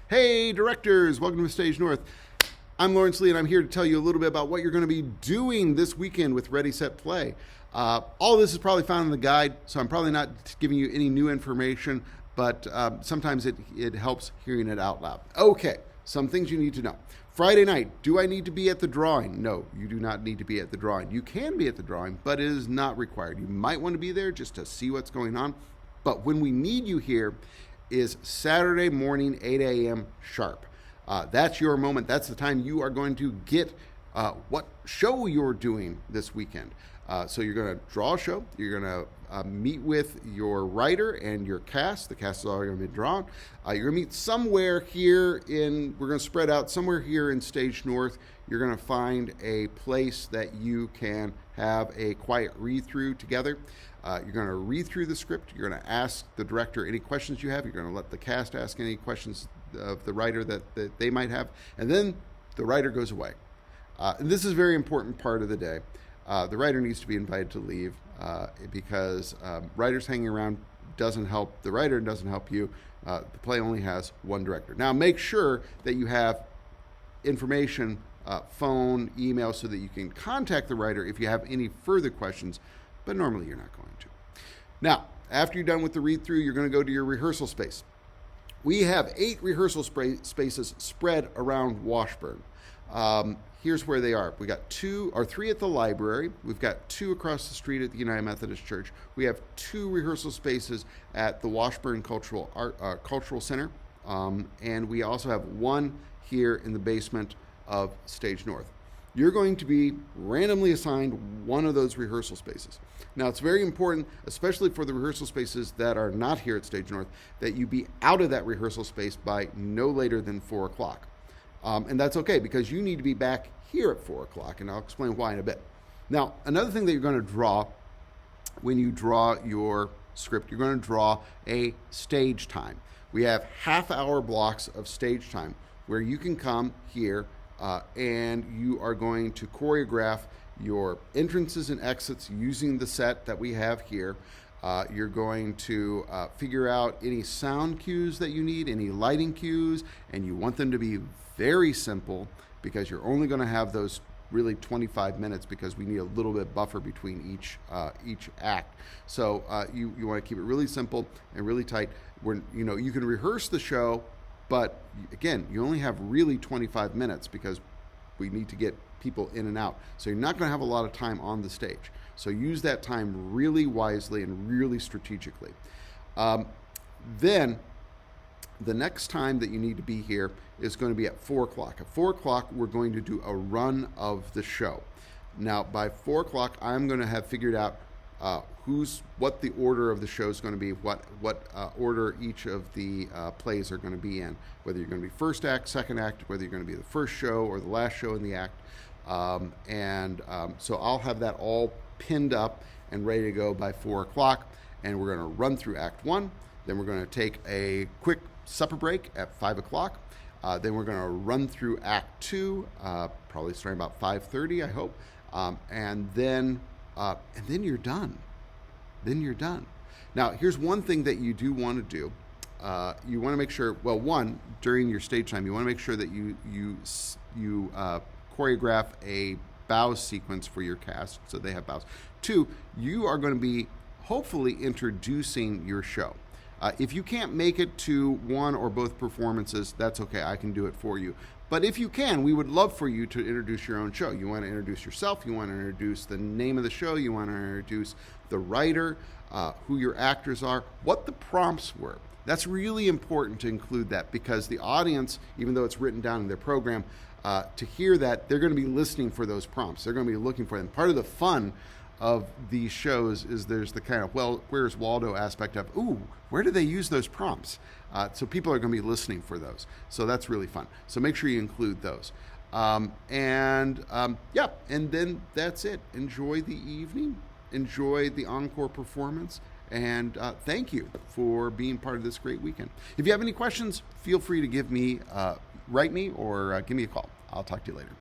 Hey, directors, welcome to Stage North. I'm Lawrence Lee, and I'm here to tell you a little bit about what you're going to be doing this weekend with Ready, Set, Play. All of this is probably found in the guide, so I'm probably not giving you any new information, but sometimes it helps hearing it out loud. Okay, some things you need to know. Friday night, do I need to be at the drawing? No, you do not need to be at the drawing. You can be at the drawing, but it is not required. You might want to be there just to see what's going on, but when we need you here is Saturday morning, 8 a.m. sharp. That's your moment. That's the time you are going to get what show you're doing this weekend. So you're going to draw a show. You're going to meet with your writer and your cast. The cast is already going to be drawn. You're going to meet somewhere here we're going to spread out somewhere here in Stage North. You're going to find a place that you can have a quiet read-through together. You're going to read through the script. You're going to ask the director any questions you have. You're going to let the cast ask any questions of the writer that they might have. And then the writer goes away. And this is a very important part of the day. The writer needs to be invited to leave because writers hanging around doesn't help the writer and doesn't help you. The play only has one director. Now make sure that you have information, phone, email, so that you can contact the writer if you have any further questions, but normally you're not going to. Now, after you're done with the read-through, you're going to go to your rehearsal space. We have 8 rehearsal spaces spread around Washburn. Here's where they are. We got 3 at the library. We've got 2 across the street at the United Methodist Church. We have 2 rehearsal spaces at the Washburn Cultural Center. And we also have 1 here in the basement of Stage North. You're going to be randomly assigned one of those rehearsal spaces. Now, it's very important, especially for the rehearsal spaces that are not here at Stage North, that you be out of that rehearsal space by no later than 4 o'clock. And that's okay, because you need to be back here at 4 o'clock, and I'll explain why in a bit. Now, another thing that you're going to draw when you draw your script, you're going to draw a stage time. We have half-hour blocks of stage time where you can come here and you are going to choreograph your entrances and exits using the set that we have here. You're going to figure out any sound cues that you need, any lighting cues, and you want them to be very simple because you're only going to have those really 25 minutes because we need a little bit buffer between each act. So you want to keep it really simple and really tight. You can rehearse the show, but again, you only have really 25 minutes because we need to get people in and out. So you're not going to have a lot of time on the stage. So use that time really wisely and really strategically. Then the next time that you need to be here is going to be at 4 o'clock. At 4 o'clock, we're going to do a run of the show. Now, by 4 o'clock, I'm going to have figured out what the order of the show is going to be, what order each of the plays are going to be in, whether you're going to be first act, second act, whether you're going to be the first show or the last show in the act. So I'll have that all pinned up and ready to go by 4 o'clock, and we're going to run through Act 1. Then we're going to take a quick supper break at 5 o'clock. Then we're going to run through Act 2, probably starting about 5:30, I hope. And then you're done. Then you're done. Now, here's one thing that you do want to do. You want to make sure, one, during your stage time, you want to make sure that you choreograph a bows sequence for your cast, so they have bows. 2, you are going to be hopefully introducing your show. If you can't make it to one or both performances, that's okay. I can do it for you. But if you can, we would love for you to introduce your own show. You want to introduce yourself. You want to introduce the name of the show. You want to introduce the writer, who your actors are, what the prompts were. That's really important to include that because the audience, even though it's written down in their program, to hear that, they're going to be listening for those prompts. They're going to be looking for them. Part of the fun of these shows is there's the kind of, where's Waldo aspect of, where do they use those prompts? So people are going to be listening for those. So that's really fun. So make sure you include those. And then that's it. Enjoy the evening. Enjoy the encore performance. And thank you for being part of this great weekend. If you have any questions, feel free to write me or give me a call. I'll talk to you later.